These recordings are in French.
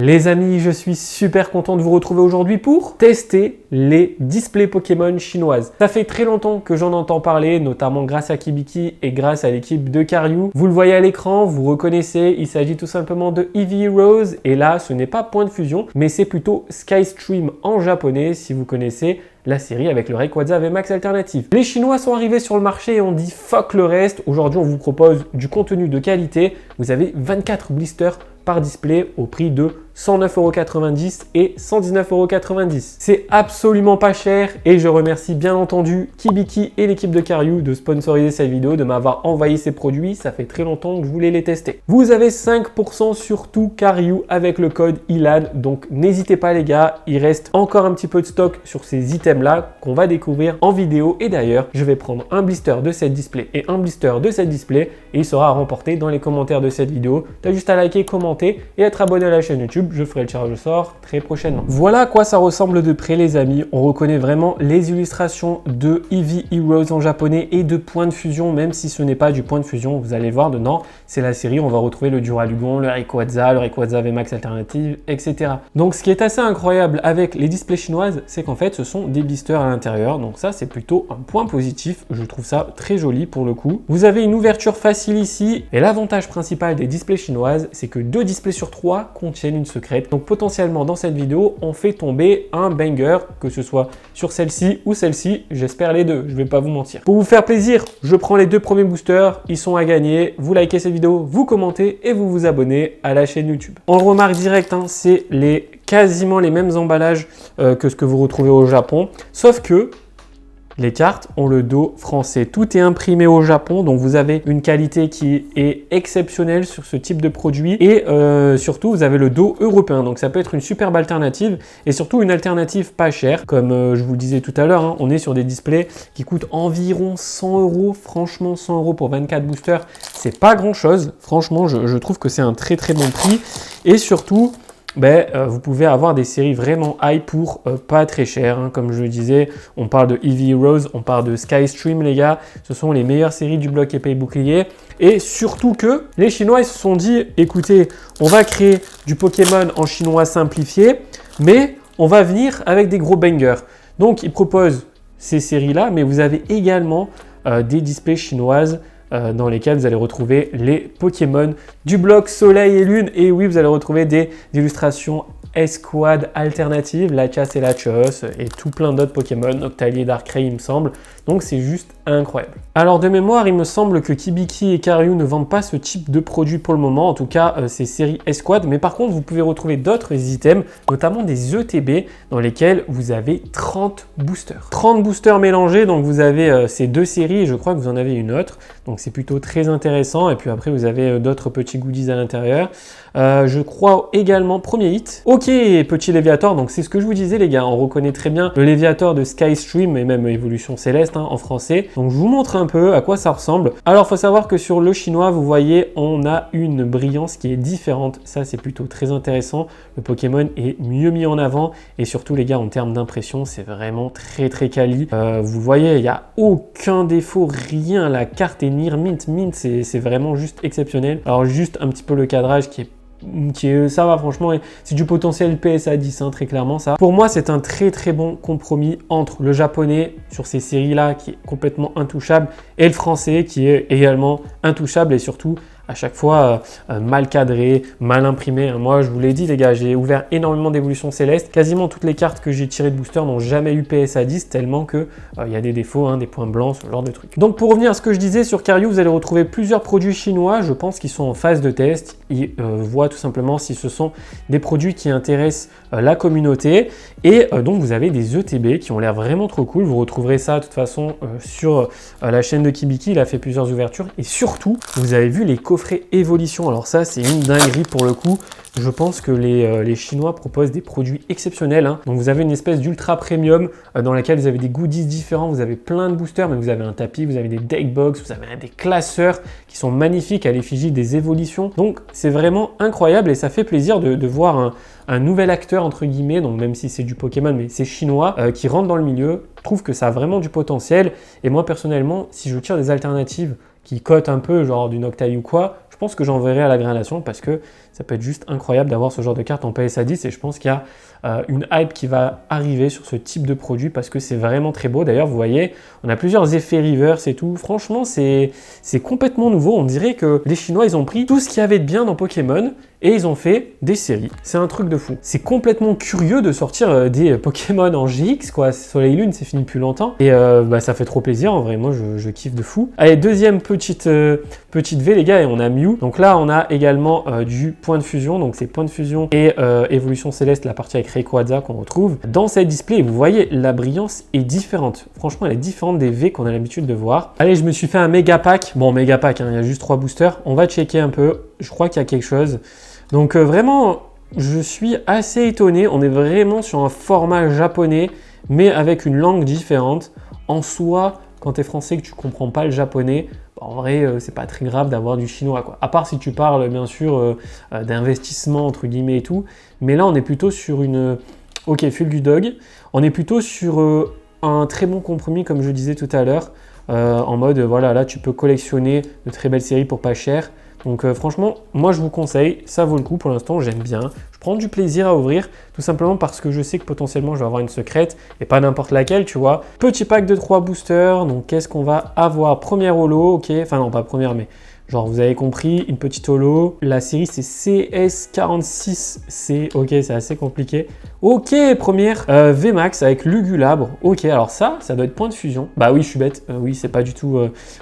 Les amis, je suis super content de vous retrouver aujourd'hui pour tester les displays Pokémon chinoises. Ça fait très longtemps que j'en entends parler, notamment grâce à Kibiki et grâce à l'équipe de Karyu. Vous le voyez à l'écran, vous reconnaissez, il s'agit tout simplement de Eevee Heroes. Et là, ce n'est pas Point de Fusion, mais c'est plutôt Skystream en japonais, si vous connaissez la série avec le Rayquaza VMAX alternatif. Les Chinois sont arrivés sur le marché et ont dit fuck le reste. Aujourd'hui, on vous propose du contenu de qualité. Vous avez 24 blisters par display au prix de 109,90 € et 119,90 €. C'est absolument pas cher et je remercie bien entendu Kibiki et l'équipe de Karyu de sponsoriser cette vidéo, de m'avoir envoyé ces produits. Ça fait très longtemps que je voulais les tester. Vous avez 5% sur tout Karyu avec le code ILAN, donc n'hésitez pas les gars, il reste encore un petit peu de stock sur ces items là qu'on va découvrir en vidéo. Et d'ailleurs, je vais prendre un blister de cette display et un blister de cette display et il sera à remporter dans les commentaires de cette vidéo. T'as juste à liker, commenter et être abonné à la chaîne YouTube. Je ferai le tirage au sort très prochainement. Voilà à quoi ça ressemble de près les amis. On reconnaît vraiment les illustrations de Eevee Heroes en japonais et de Point de Fusion, même si ce n'est pas du Point de Fusion. Vous allez voir dedans, c'est la série. On va retrouver le Duralugon, le Rayquaza VMAX alternative, etc. Donc ce qui est assez incroyable avec les displays chinoises, c'est qu'en fait ce sont des blisters à l'intérieur. Donc ça c'est plutôt un point positif. Je trouve ça très joli pour le coup. Vous avez une ouverture facile ici. Et l'avantage principal des displays chinoises, c'est que 2 displays sur 3 contiennent une secrète. Donc potentiellement dans cette vidéo, on fait tomber un banger, que ce soit sur celle-ci ou celle-ci. J'espère les deux, je vais pas vous mentir. Pour vous faire plaisir, je prends les 2 premiers boosters, ils sont à gagner. Vous likez cette vidéo, vous commentez et vous vous abonnez à la chaîne YouTube. On le remarque direct, hein, c'est quasiment les mêmes emballages que ce que vous retrouvez au Japon, sauf que les cartes ont le dos français. Tout est imprimé au Japon, donc vous avez une qualité qui est exceptionnelle sur ce type de produit. Et surtout, vous avez le dos européen. Donc ça peut être une superbe alternative et surtout une alternative pas chère. Comme je vous le disais tout à l'heure, hein, on est sur des displays qui coûtent environ 100 €. Franchement, 100 € pour 24 boosters, c'est pas grand-chose. Franchement, je trouve que c'est un très très bon prix. Et surtout, vous pouvez avoir des séries vraiment high pour pas très cher, hein. Comme je le disais, on parle de Eevee Heroes, on parle de Skystream les gars, ce sont les meilleures séries du bloc épée et bouclier. Et surtout que les Chinois ils se sont dit, écoutez, on va créer du Pokémon en chinois simplifié, mais on va venir avec des gros bangers. Donc ils proposent ces séries là, mais vous avez également des displays chinoises dans lesquels vous allez retrouver les Pokémon du bloc Soleil et Lune. Et oui, vous allez retrouver des illustrations Esquad alternatives, Latias et Latios et tout plein d'autres Pokémon, Octalier, Darkrai il me semble. Donc c'est juste incroyable. Alors de mémoire, il me semble que Kibiki et Karyu ne vendent pas ce type de produit pour le moment, en tout cas ces séries Esquad, mais par contre vous pouvez retrouver d'autres items, notamment des ETB dans lesquels vous avez 30 boosters. 30 boosters mélangés, donc vous avez ces 2 séries et je crois que vous en avez une autre, donc c'est plutôt très intéressant. Et puis après vous avez d'autres petits goodies à l'intérieur. Je crois également premier hit. Ok, petit Léviator, donc c'est ce que je vous disais les gars, on reconnaît très bien le Léviator de Skystream et même Évolution Céleste hein, en français. Donc je vous montre un peu à quoi ça ressemble. Alors il faut savoir que sur le chinois, vous voyez, on a une brillance qui est différente. Ça c'est plutôt très intéressant. Le Pokémon est mieux mis en avant et surtout les gars en termes d'impression, c'est vraiment très très quali. Vous voyez, il n'y a aucun défaut, rien. La carte est near mint, c'est vraiment juste exceptionnel. Alors juste un petit peu le cadrage qui est ça va franchement, c'est du potentiel PSA 10 hein, très clairement ça. Pour moi c'est un très très bon compromis entre le japonais sur ces séries là qui est complètement intouchable et le français qui est également intouchable et surtout à chaque fois mal cadré, mal imprimé. Moi, je vous l'ai dit les gars, j'ai ouvert énormément d'évolutions célestes. Quasiment toutes les cartes que j'ai tirées de booster n'ont jamais eu PSA 10 tellement que y a des défauts, hein, des points blancs, ce genre de trucs. Donc pour revenir à ce que je disais sur Karyu, vous allez retrouver plusieurs produits chinois. Je pense qu'ils sont en phase de test. Ils voient tout simplement si ce sont des produits qui intéressent la communauté. Et donc vous avez des ETB qui ont l'air vraiment trop cool. Vous retrouverez ça de toute façon sur la chaîne de Kibiki. Il a fait plusieurs ouvertures. Et surtout, vous avez vu les coffrets évolution. Alors ça c'est une dinguerie pour le coup. Je pense que les Chinois proposent des produits exceptionnels hein. Donc vous avez une espèce d'ultra premium dans laquelle vous avez des goodies différents. Vous avez plein de boosters, mais vous avez un tapis, vous avez des deck box, vous avez des classeurs qui sont magnifiques à l'effigie des évolutions. Donc c'est vraiment incroyable et ça fait plaisir de voir un nouvel acteur entre guillemets, donc même si c'est du Pokémon, mais c'est chinois, qui rentre dans le milieu. Je trouve que ça a vraiment du potentiel. Et moi personnellement, si je tire des alternatives qui cotent un peu, genre du Noctai ou quoi, je pense que j'enverrai à la granulation parce que Ça peut être juste incroyable d'avoir ce genre de carte en PSA 10 et je pense qu'il y a une hype qui va arriver sur ce type de produit parce que c'est vraiment très beau. D'ailleurs, vous voyez, on a plusieurs effets reverse et tout. Franchement, c'est complètement nouveau. On dirait que les Chinois, ils ont pris tout ce qu'il y avait de bien dans Pokémon et ils ont fait des séries. C'est un truc de fou. C'est complètement curieux de sortir des Pokémon en GX, quoi. Soleil Lune, c'est fini depuis longtemps. Et ça fait trop plaisir, en vrai. Moi, je kiffe de fou. Allez, deuxième petite V, les gars, et on a Mew. Donc là, on a également du point de fusion. Donc c'est point de fusion et évolution céleste, la partie avec Rayquaza qu'on retrouve dans cette display. Vous voyez, la brillance est différente. Franchement, elle est différente des V qu'on a l'habitude de voir. Allez, je me suis fait un méga pack. Bon, méga pack, hein, il y a juste 3 boosters. On va checker un peu. Je crois qu'il y a quelque chose. Donc vraiment, je suis assez étonné. On est vraiment sur un format japonais, mais avec une langue différente. En soi, quand tu es français et que tu comprends pas le japonais, en vrai, c'est pas très grave d'avoir du chinois, quoi. À part si tu parles, bien sûr, d'investissement, entre guillemets, et tout. Mais là, on est plutôt sur une... Ok, Fulgudog. On est plutôt sur un très bon compromis, comme je disais tout à l'heure. En mode, voilà, là, tu peux collectionner de très belles séries pour pas cher. Donc franchement, moi je vous conseille, ça vaut le coup pour l'instant, j'aime bien. Je prends du plaisir à ouvrir, tout simplement parce que je sais que potentiellement je vais avoir une secrète et pas n'importe laquelle, tu vois. Petit pack de 3 boosters, donc qu'est-ce qu'on va avoir? Première holo, ok, enfin non, pas première, mais genre vous avez compris, une petite holo. La série c'est CS46C, ok, c'est assez compliqué. Ok, première VMAX avec Lugulabre, ok, alors ça doit être point de fusion. Bah oui, je suis bête, oui, c'est pas du tout,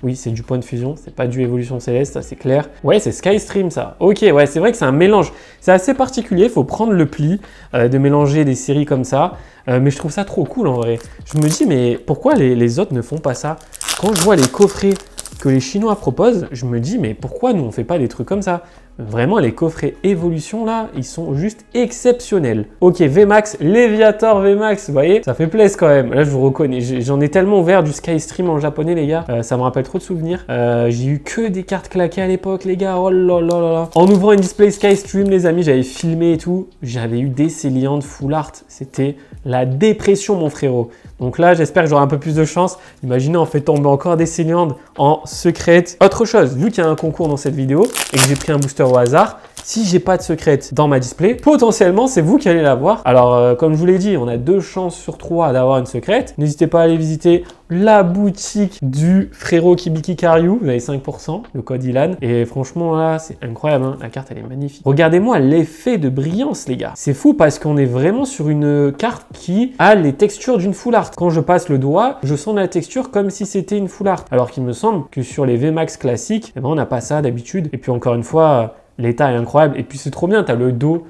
oui, c'est du point de fusion, c'est pas du évolution céleste, ça c'est clair. Ouais, c'est Skystream ça, ok, ouais, c'est vrai que c'est un mélange, c'est assez particulier, faut prendre le pli de mélanger des séries comme ça, mais je trouve ça trop cool en vrai. Je me dis, mais pourquoi les autres ne font pas ça? Quand je vois les coffrets que les Chinois proposent, je me dis, mais pourquoi nous on fait pas des trucs comme ça? Vraiment, les coffrets évolution là, ils sont juste exceptionnels. Ok, VMAX, Léviator VMAX, vous voyez, ça fait plaisir quand même. Là, je vous reconnais, j'en ai tellement ouvert du Skystream en japonais, les gars. Ça me rappelle trop de souvenirs. J'ai eu que des cartes claquées à l'époque, les gars. Oh là là là là. En ouvrant une display Skystream, les amis, j'avais filmé et tout. J'avais eu des Céliantes full art. C'était la dépression, mon frérot. Donc là, j'espère que j'aurai un peu plus de chance. Imaginez, on fait tomber encore des Céliantes en secrète. Autre chose, vu qu'il y a un concours dans cette vidéo et que j'ai pris un booster au hasard, si j'ai pas de secrète dans ma display, potentiellement c'est vous qui allez l'avoir. Alors comme je vous l'ai dit, on a 2 chances sur 3 d'avoir une secrète. N'hésitez pas à aller visiter la boutique du frérot Kibiki Karyu. Vous avez 5%, le code Ilan. Et franchement là, c'est incroyable, hein. La carte elle est magnifique. Regardez-moi l'effet de brillance, les gars. C'est fou parce qu'on est vraiment sur une carte qui a les textures d'une full art. Quand je passe le doigt, je sens la texture comme si c'était une full art. Alors qu'il me semble que sur les VMAX classiques, eh ben, on n'a pas ça d'habitude. Et puis encore une fois, l'état est incroyable et puis c'est trop bien, tu as le dos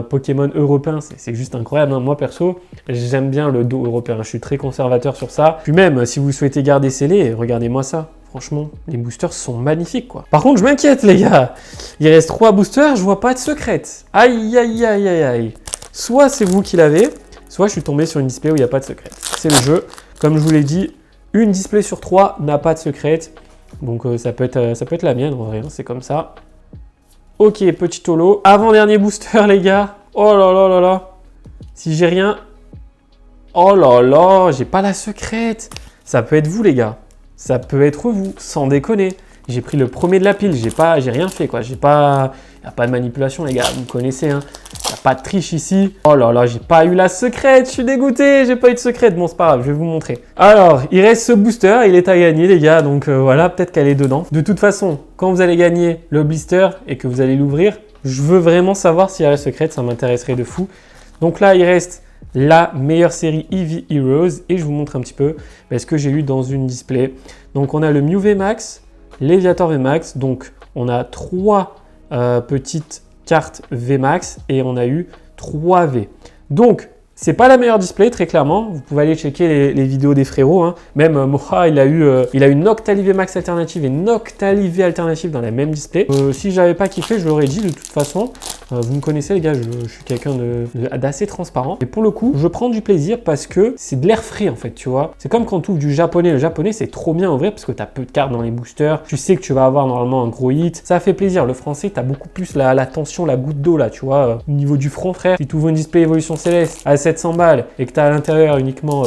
Pokémon européen, c'est juste incroyable, hein. Moi perso, j'aime bien le dos européen, je suis très conservateur sur ça. Puis même, si vous souhaitez garder scellé, regardez-moi ça. Franchement, les boosters sont magnifiques, quoi. Par contre, je m'inquiète, les gars. Il reste 3 boosters, je vois pas de secrète. Aïe, aïe, aïe, aïe, aïe. Soit c'est vous qui l'avez, soit je suis tombé sur une display où il n'y a pas de secrète. C'est le jeu. Comme je vous l'ai dit, une display sur 3 n'a pas de secrète. Donc ça peut être la mienne, en vrai, hein, c'est comme ça. Ok, petit holo. Avant-dernier booster, les gars. Oh là là là là. Si j'ai rien... Oh là là, j'ai pas la secrète. Ça peut être vous, les gars. Ça peut être vous, sans déconner. J'ai pris le premier de la pile. J'ai rien fait, quoi. J'ai pas... Il n'y a pas de manipulation, les gars. Vous me connaissez, hein. Il n'y a pas de triche ici. Oh là là, j'ai pas eu la secrète. Je suis dégoûté. J'ai pas eu de secrète. Bon, c'est pas grave. Je vais vous montrer. Alors, il reste ce booster. Il est à gagner, les gars. Donc voilà, peut-être qu'elle est dedans. De toute façon, quand vous allez gagner le blister et que vous allez l'ouvrir, je veux vraiment savoir s'il y a la secrète. Ça m'intéresserait de fou. Donc là, il reste la meilleure série Eevee Heroes. Et je vous montre un petit peu ce que j'ai eu dans une display. Donc, on a le Mew VMAX, Léviator VMAX. Donc, on a 3 petites cartes VMAX et on a eu 3 V. Donc, c'est pas la meilleure display, très clairement. Vous pouvez aller checker les vidéos des frérots, hein. Même Moha, il a eu Noctali VMAX alternative et Noctali V alternative dans la même display. Si j'avais pas kiffé, je l'aurais dit de toute façon. Vous me connaissez, les gars, je suis quelqu'un d'assez transparent. Et pour le coup, je prends du plaisir parce que c'est de l'air frais, en fait, tu vois. C'est comme quand tu ouvres du japonais. Le japonais, c'est trop bien à ouvrir parce que tu as peu de cartes dans les boosters. Tu sais que tu vas avoir normalement un gros hit. Ça fait plaisir. Le français, tu as beaucoup plus la tension, la goutte d'eau, là, tu vois. Au niveau du front, frère, si tu ouvres une display évolution céleste à 700 balles et que tu as à l'intérieur uniquement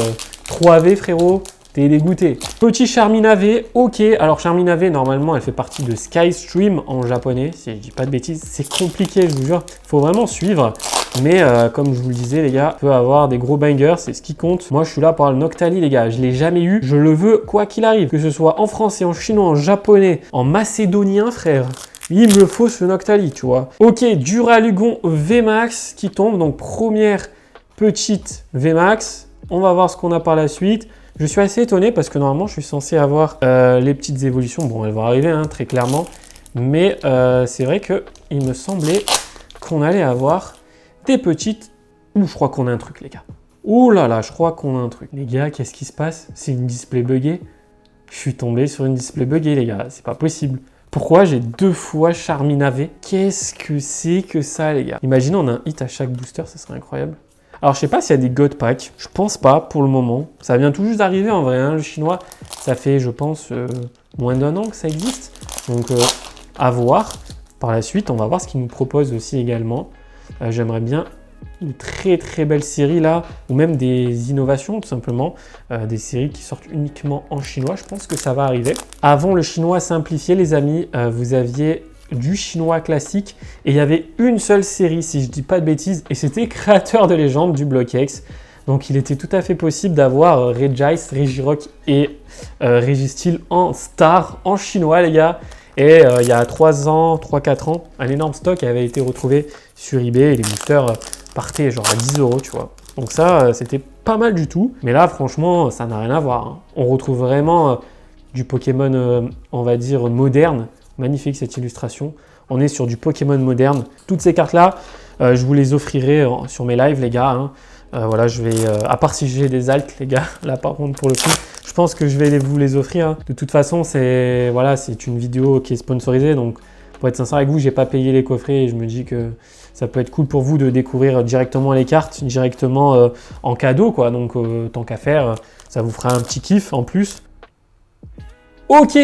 3 V, frérot, T'es dégoûté. Petit Charminave, ok. Alors Charminave, normalement, elle fait partie de Skystream en japonais. Si je dis pas de bêtises, c'est compliqué, je vous jure. Faut vraiment suivre. Mais comme je vous le disais, les gars, peut avoir des gros bangers, c'est ce qui compte. Moi, je suis là pour le Noctali, les gars. Je l'ai jamais eu. Je le veux quoi qu'il arrive. Que ce soit en français, en chinois, en japonais, en macédonien, frère. Il me faut ce Noctali, tu vois. Ok, Duralugon VMAX qui tombe. Donc, première petite VMAX. On va voir ce qu'on a par la suite. Je suis assez étonné parce que normalement, je suis censé avoir les petites évolutions. Bon, elles vont arriver, hein, très clairement. Mais c'est vrai qu'il me semblait qu'on allait avoir des petites... Ouh, je crois qu'on a un truc, les gars. Ouh là là, je crois qu'on a un truc. Les gars, qu'est-ce qui se passe? C'est une display buggée. Je suis tombé sur une display buggée, les gars. C'est pas possible. Pourquoi j'ai 2 fois Charminave? Qu'est-ce que c'est que ça, les gars? Imaginez, on a un hit à chaque booster, ça serait incroyable. Alors, je sais pas s'il y a des God Packs. Je pense pas pour le moment. Ça vient tout juste d'arriver en vrai. Hein, le chinois, ça fait, je pense, moins d'1 an que ça existe. Donc, à voir. Par la suite, on va voir ce qu'ils nous proposent aussi également. J'aimerais bien une très très belle série là, ou même des innovations tout simplement. Des séries qui sortent uniquement en chinois. Je pense que ça va arriver. Avant le chinois simplifié, les amis, vous aviez du chinois classique et il y avait une seule série, si je dis pas de bêtises, et c'était Créateur de légende du Block-X. Donc il était tout à fait possible d'avoir Regice, Regirock et Registeel en star en chinois, les gars. Et il y a 3-4 ans, un énorme stock avait été retrouvé sur eBay et les boosters partaient genre à 10 €, tu vois. Donc ça, c'était pas mal du tout. Mais là, franchement, ça n'a rien à voir. Hein. On retrouve vraiment du Pokémon, on va dire, moderne. Magnifique cette illustration. On est sur du Pokémon moderne. Toutes ces cartes-là, je vous les offrirai sur mes lives, les gars. Hein. Voilà, je vais, à part si j'ai des alts, les gars, là par contre, pour le coup, je pense que je vais vous les offrir. Hein. De toute façon, c'est voilà, c'est une vidéo qui est sponsorisée. Donc, pour être sincère avec vous, j'ai pas payé les coffrets et je me dis que ça peut être cool pour vous de découvrir directement les cartes, directement en cadeau, quoi. Donc, tant qu'à faire, ça vous fera un petit kiff en plus. Ok,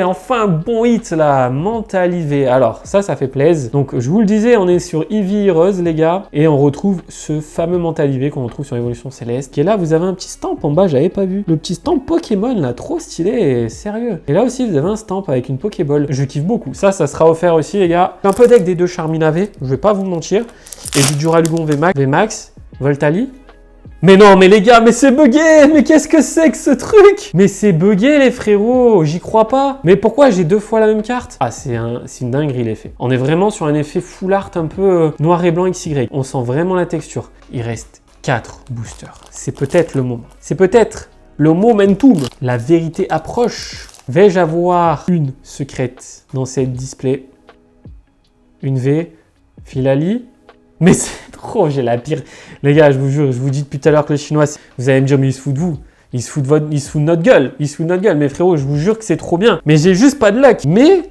enfin bon hit là, Mentalivé. Alors ça fait plaisir. Donc je vous le disais, on est sur Eevee Heureuse les gars. Et on retrouve ce fameux Mentalivé qu'on retrouve sur Évolution Céleste. Qui est là, vous avez un petit stamp en bas, j'avais pas vu. Le petit stamp Pokémon là, trop stylé et sérieux. Et là aussi vous avez un stamp avec une Pokéball. Je kiffe beaucoup. Ça sera offert aussi les gars. Un peu deck des 2 Charminave, je vais pas vous mentir. Et du Duralugon VMAX, Voltali. Mais non, mais les gars, mais c'est bugué! Mais qu'est-ce que c'est que ce truc? Mais c'est bugué les frérots, j'y crois pas. Mais pourquoi j'ai 2 fois la même carte? Ah, c'est une dinguerie l'effet. On est vraiment sur un effet full art un peu noir et blanc XY. On sent vraiment la texture. Il reste 4 boosters. C'est peut-être le moment. C'est peut-être le momentum. La vérité approche. Vais-je avoir une secrète dans cette display? Une V? Filali? Mais c'est trop, j'ai la pire. Les gars, je vous jure, je vous dis depuis tout à l'heure que les Chinois, vous allez me dire, mais ils se foutent de vous. Ils se foutent de notre gueule. Ils se foutent de notre gueule. Mais frérot, je vous jure que c'est trop bien. Mais j'ai juste pas de luck. Mais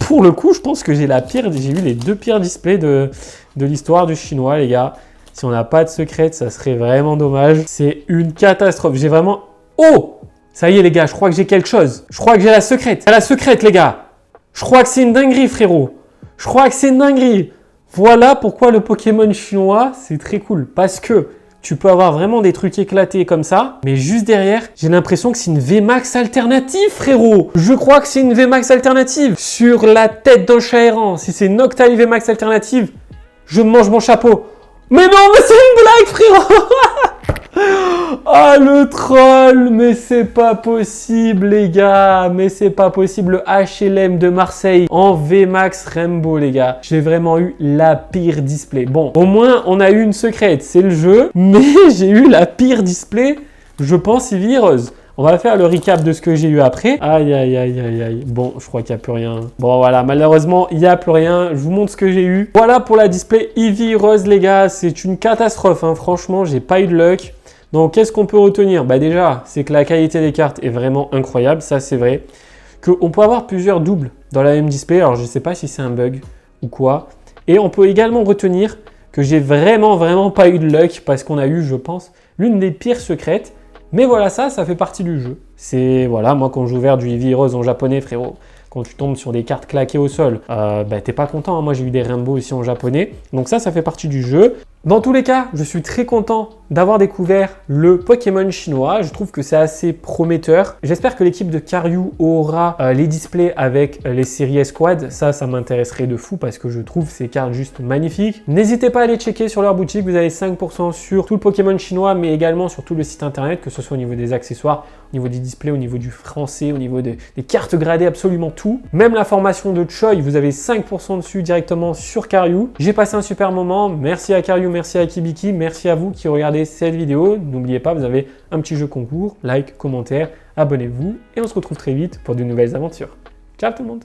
pour le coup, je pense que j'ai eu les 2 pires displays de l'histoire du Chinois, les gars. Si on n'a pas de secret, ça serait vraiment dommage. C'est une catastrophe. J'ai vraiment... Oh! Ça y est, les gars, je crois que j'ai quelque chose. Je crois que j'ai la secrète. La secrète, les gars. Je crois que c'est une dinguerie, frérot. Je crois que c'est une dinguerie. Voilà pourquoi le Pokémon chinois, c'est très cool. Parce que tu peux avoir vraiment des trucs éclatés comme ça, mais juste derrière, j'ai l'impression que c'est une VMAX alternative, frérot. Je crois que c'est une VMAX alternative. Sur la tête d'un chat errant, si c'est Noctali VMAX alternative, je mange mon chapeau. Mais non, mais c'est une blague, frérot. Ah, le troll, mais c'est pas possible, les gars, mais c'est pas possible. Le HLM de Marseille en VMAX Rainbow, les gars. J'ai vraiment eu la pire display. Bon, au moins, on a eu une secrète, c'est le jeu, mais j'ai eu la pire display, je pense, Eevee Heureuse. On va faire le recap de ce que j'ai eu après. Aïe, aïe, aïe, aïe, aïe. Bon, je crois qu'il n'y a plus rien. Bon, voilà, malheureusement, il n'y a plus rien. Je vous montre ce que j'ai eu. Voilà pour la display Eevee Heureuse, les gars. C'est une catastrophe, hein. Franchement, j'ai pas eu de luck. Donc, qu'est-ce qu'on peut retenir? Bah déjà, c'est que la qualité des cartes est vraiment incroyable, ça c'est vrai. Qu'on peut avoir plusieurs doubles dans la même display, alors je ne sais pas si c'est un bug ou quoi. Et on peut également retenir que j'ai vraiment pas eu de luck parce qu'on a eu, je pense, l'une des pires secrètes. Mais voilà, ça fait partie du jeu. C'est, voilà, moi quand j'ai ouvert du Eevee Heureuse en japonais, frérot, quand tu tombes sur des cartes claquées au sol, bah t'es pas content, hein. Moi j'ai eu des Rainbow ici en japonais. Donc ça fait partie du jeu. Dans tous les cas, je suis très content d'avoir découvert le Pokémon chinois. Je trouve que c'est assez prometteur. J'espère que l'équipe de Karyu aura les displays avec les séries Esquad. Ça m'intéresserait de fou parce que je trouve ces cartes juste magnifiques. N'hésitez pas à aller checker sur leur boutique. Vous avez 5% sur tout le Pokémon chinois, mais également sur tout le site internet, que ce soit au niveau des accessoires, au niveau des displays, au niveau du français, au niveau des cartes gradées, absolument tout. Même la formation de Choi, vous avez 5% dessus directement sur Karyu. J'ai passé un super moment. Merci à Karyu, merci à Kibiki, merci à vous qui regardez cette vidéo. N'oubliez pas, vous avez un petit jeu concours, like, commentaire, abonnez-vous et on se retrouve très vite pour de nouvelles aventures. Ciao tout le monde!